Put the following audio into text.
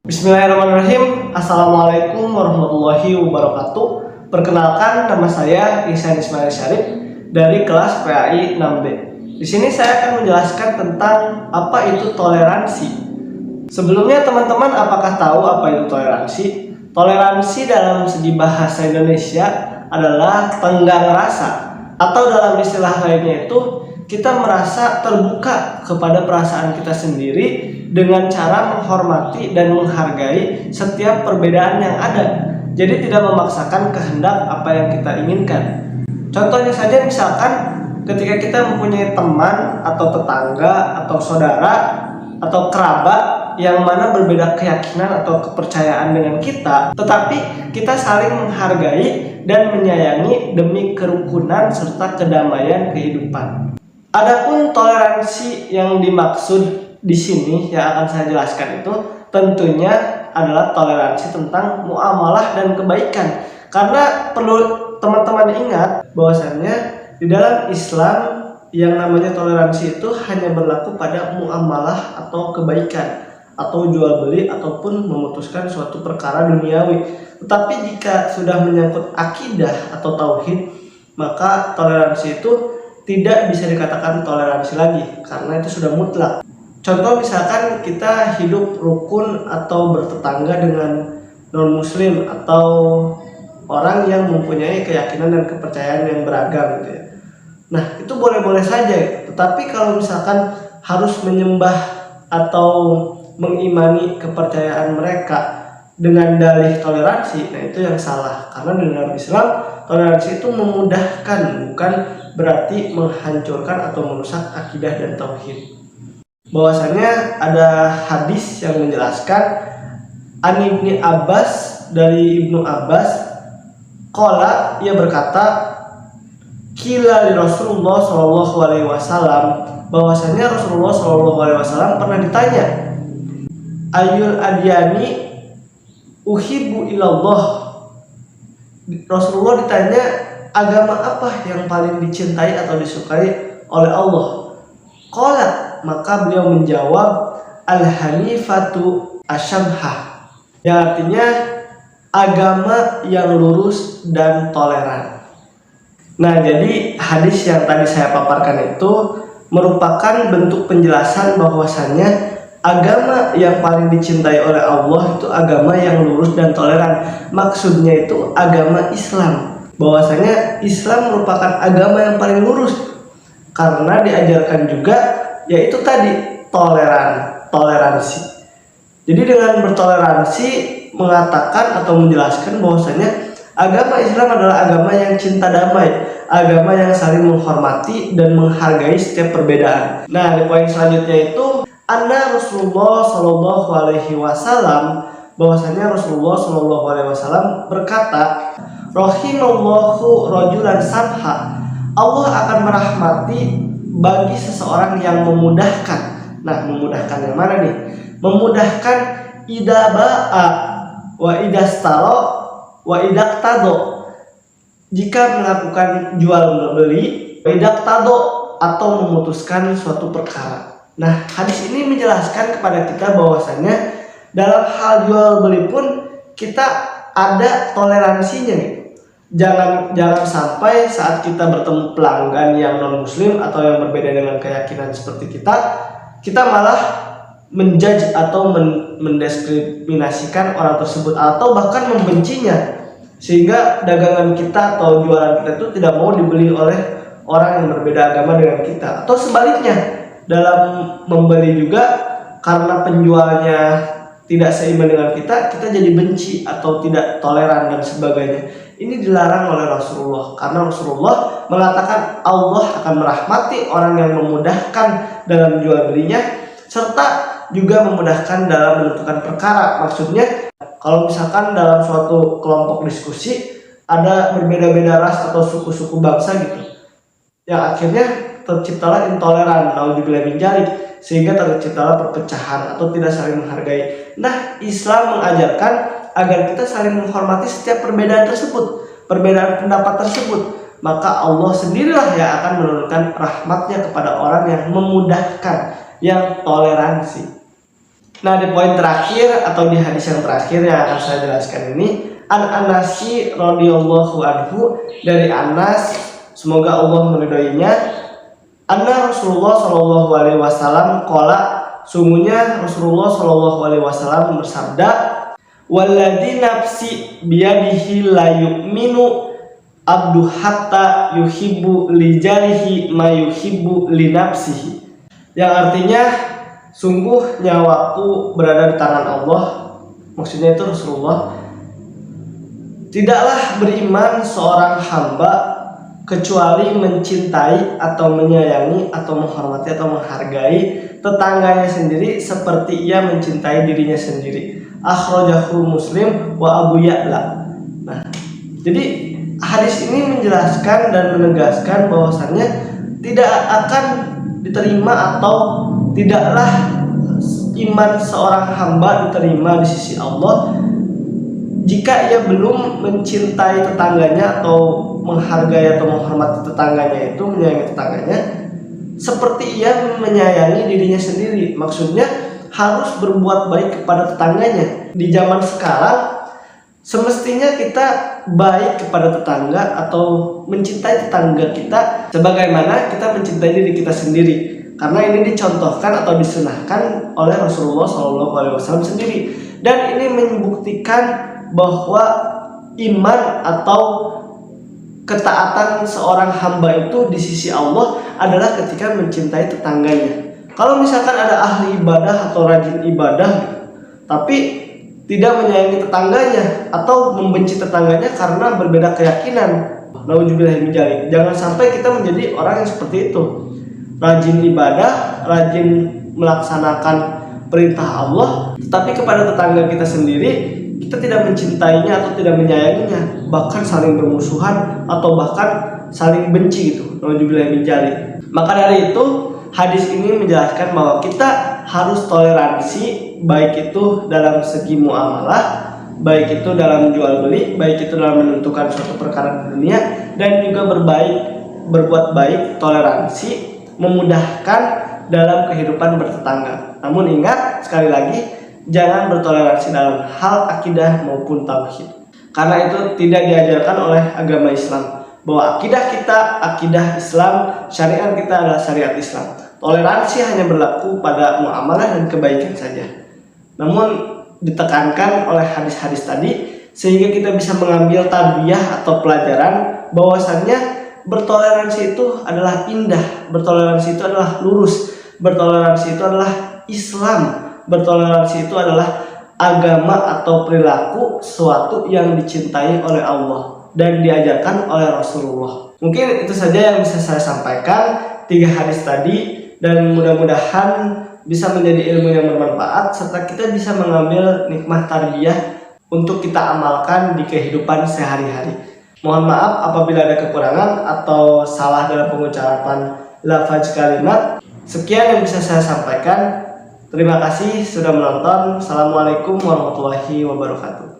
Bismillahirrahmanirrahim. Assalamualaikum warahmatullahi wabarakatuh. Perkenalkan, nama saya Ihsan Ismail Syarif dari kelas PAI 6B. Di sini saya akan menjelaskan tentang apa itu toleransi. Sebelumnya teman-teman apakah tahu apa itu toleransi? Toleransi dalam segi bahasa Indonesia adalah tenggang rasa, atau dalam istilah lainnya itu kita merasa terbuka kepada perasaan kita sendiri dengan cara menghormati dan menghargai setiap perbedaan yang ada. Jadi tidak memaksakan kehendak apa yang kita inginkan. Contohnya saja, misalkan ketika kita mempunyai teman atau tetangga atau saudara atau kerabat yang mana berbeda keyakinan atau kepercayaan dengan kita, tetapi kita saling menghargai dan menyayangi demi kerukunan serta kedamaian kehidupan. Adapun toleransi yang dimaksud di sini yang akan saya jelaskan itu tentunya adalah toleransi tentang muamalah dan kebaikan. Karena perlu teman-teman ingat bahwasannya di dalam Islam yang namanya toleransi itu hanya berlaku pada muamalah atau kebaikan, atau jual beli ataupun memutuskan suatu perkara duniawi. Tetapi jika sudah menyangkut akidah atau tauhid, maka toleransi itu tidak bisa dikatakan toleransi lagi karena itu sudah mutlak. Contoh misalkan kita hidup rukun atau bertetangga dengan non-muslim atau orang yang mempunyai keyakinan dan kepercayaan yang beragam gitu ya. Nah, itu boleh-boleh saja. Tetapi kalau misalkan harus menyembah atau mengimani kepercayaan mereka dengan dalih toleransi, nah itu yang salah. Karena di dalam Islam toleransi itu memudahkan, bukan berarti menghancurkan atau merusak akidah dan tauhid. Bahwasanya ada hadis yang menjelaskan Ibnu Abbas, dari Ibnu Abbas qala, ia berkata, qila li Rasulullah sallallahu alaihi wasallam, bahwasanya Rasulullah sallallahu alaihi wasallam pernah ditanya, ayul adyani uhibbu ilallah. Rasulullah ditanya, agama apa yang paling dicintai atau disukai oleh Allah? Qala, maka beliau menjawab, al-hanifatu asyamhah, yang artinya agama yang lurus dan toleran. Nah, jadi hadis yang tadi saya paparkan itu merupakan bentuk penjelasan bahwasannya agama yang paling dicintai oleh Allah itu agama yang lurus dan toleran. Maksudnya itu agama Islam, bahwasanya Islam merupakan agama yang paling lurus karena diajarkan juga yaitu tadi toleransi. Jadi dengan bertoleransi mengatakan atau menjelaskan bahwasanya agama Islam adalah agama yang cinta damai, agama yang saling menghormati dan menghargai setiap perbedaan. Nah, di poin selanjutnya itu anna Rasulullah Shallallahu Alaihi Wasallam, bahwasanya Rasulullah Shallallahu Alaihi Wasallam berkata, rahimallahu rajulan samha, Allah akan merahmati bagi seseorang yang memudahkan. Nah, memudahkan yang mana nih? Memudahkan idaba'a wa idastaro wa idaktado, jika melakukan jual beli, wa idaktado, atau memutuskan suatu perkara. Nah, hadis ini menjelaskan kepada kita bahwasannya dalam hal jual beli pun kita ada toleransinya nih. Jangan sampai saat kita bertemu pelanggan yang non muslim atau yang berbeda dengan keyakinan seperti kita malah menjudge atau mendiskriminasikan orang tersebut atau bahkan membencinya, sehingga dagangan kita atau jualan kita itu tidak mau dibeli oleh orang yang berbeda agama dengan kita. Atau sebaliknya, dalam membeli juga karena penjualnya tidak seiman dengan kita jadi benci atau tidak toleran dan sebagainya. Ini dilarang oleh Rasulullah, karena Rasulullah mengatakan Allah akan merahmati orang yang memudahkan dalam jual belinya serta juga memudahkan dalam menentukan perkara. Maksudnya kalau misalkan dalam suatu kelompok diskusi ada berbeda-beda ras atau suku-suku bangsa gitu, yang akhirnya terciptalah intoleran, naudzubillah min dzalik, sehingga terciptalah perpecahan atau tidak saling menghargai. Nah, Islam mengajarkan agar kita saling menghormati setiap perbedaan tersebut, perbedaan pendapat tersebut. Maka Allah sendirilah yang akan menurunkan rahmatnya kepada orang yang memudahkan, yang toleransi. Nah, di poin terakhir atau di hadis yang terakhir yang akan saya jelaskan ini, An-Anasi radhiyallahu anhu, dari Anas, semoga Allah meridhoinya, anna Rasulullah sallallahu alaihi wasallam qala, sungguhnya Rasulullah sallallahu alaihi wasallam bersabda, walladzi nafsi biyadihi la yu'minu abdu hatta yuhibbu li jarihi ma yuhibbu li nafsihi. Yang artinya, sungguh nyawaku berada di tangan Allah, maksudnya itu Rasulullah, tidaklah beriman seorang hamba kecuali mencintai atau menyayangi atau menghormati atau menghargai tetangganya sendiri seperti ia mencintai dirinya sendiri. Akhrajahu Muslim wa Abu Ya'la. Nah, jadi hadis ini menjelaskan dan menegaskan bahwasannya tidak akan diterima atau tidaklah iman seorang hamba diterima di sisi Allah jika ia belum mencintai tetangganya atau menghargai atau menghormati tetangganya, itu menyayangi tetangganya seperti ia menyayangi dirinya sendiri. Maksudnya harus berbuat baik kepada tetangganya. Di zaman sekarang semestinya kita baik kepada tetangga atau mencintai tetangga kita sebagaimana kita mencintai diri kita sendiri. Karena ini dicontohkan atau disunahkan oleh Rasulullah SAW sendiri. Dan ini membuktikan bahwa iman atau ketaatan seorang hamba itu di sisi Allah adalah ketika mencintai tetangganya. Kalau misalkan ada ahli ibadah atau rajin ibadah tapi tidak menyayangi tetangganya atau membenci tetangganya karena berbeda keyakinan, nauzubillahi, jangan sampai kita menjadi orang yang seperti itu. Rajin ibadah, rajin melaksanakan perintah Allah, tetapi kepada tetangga kita sendiri kita tidak mencintainya atau tidak menyayanginya, bahkan saling bermusuhan atau bahkan saling benci gitu. Nauzubillahi. Maka dari itu hadis ini menjelaskan bahwa kita harus toleransi, baik itu dalam segi muamalah, baik itu dalam jual beli, baik itu dalam menentukan suatu perkara di dunia, dan juga berbuat baik, toleransi, memudahkan dalam kehidupan bertetangga. Namun ingat, sekali lagi, jangan bertoleransi dalam hal akidah maupun tauhid, karena itu tidak diajarkan oleh agama Islam. Bahwa akidah kita akidah Islam, syariat kita adalah syariat Islam. Toleransi hanya berlaku pada muamalah dan kebaikan saja. Namun ditekankan oleh hadis-hadis tadi sehingga kita bisa mengambil tarbiyah atau pelajaran bahwasannya bertoleransi itu adalah indah, bertoleransi itu adalah lurus, bertoleransi itu adalah Islam, bertoleransi itu adalah agama atau perilaku suatu yang dicintai oleh Allah dan diajarkan oleh Rasulullah. Mungkin itu saja yang bisa saya sampaikan, 3 hadis tadi, dan mudah-mudahan bisa menjadi ilmu yang bermanfaat serta kita bisa mengambil nikmat tarbiyah untuk kita amalkan di kehidupan sehari-hari. Mohon maaf apabila ada kekurangan atau salah dalam pengucapan lafaz kalimat. Sekian yang bisa saya sampaikan. Terima kasih sudah menonton. Assalamualaikum warahmatullahi wabarakatuh.